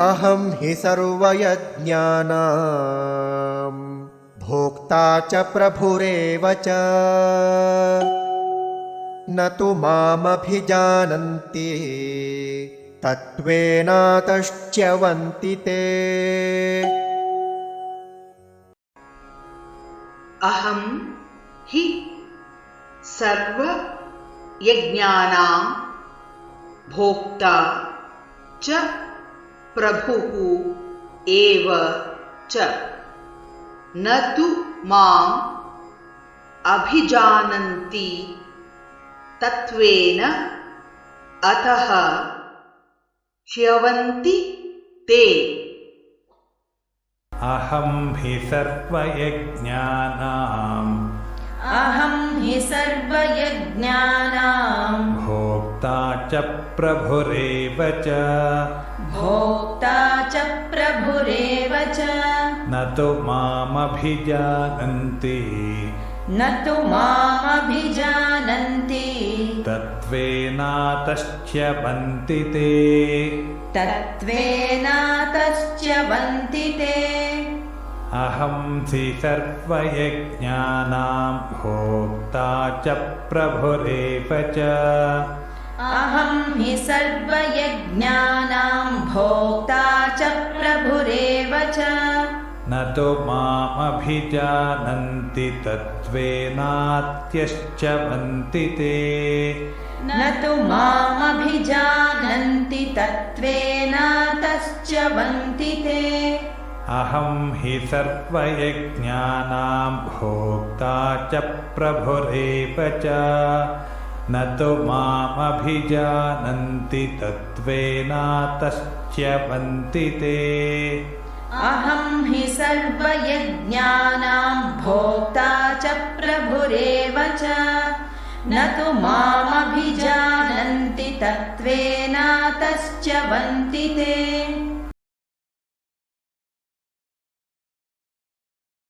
अहं हि सर्वयज्ञानां भोक्ता च प्रभुरेव च न तु मामभिजानन्ति तत्त्वेनातश्च्यवन्ति ते। अहं हि सर्वयज्ञानां भोक्ता च प्रभुः एव च न तु माम् अभिजानन्ति तत्त्वेन अतः च्यवन्ति ते। अहं हि सर्वयज्ञानां भोक्ता च प्रभुरेव च न तु मामभिजानन्ति तत्त्वेनातश्च्यवन्ति ते। अहं हि सर्वयज्ञानां भोक्ता च प्रभुरेव च न तु मामभिजानन्ति तत्त्वेनात्यश्च्यवन्ति ते। अहं हि सर्वयज्ञानां भोक्ता च प्रभुरेव च न तु मामभिजानन्ति तत्त्वेनातश्च्यवन्ति ते। अहं हि सर्वयज्ञानां भोक्ता च प्रभुरेव च न तु मामभिजानन्ति तत्त्वेनातश्च्यवन्ति ते।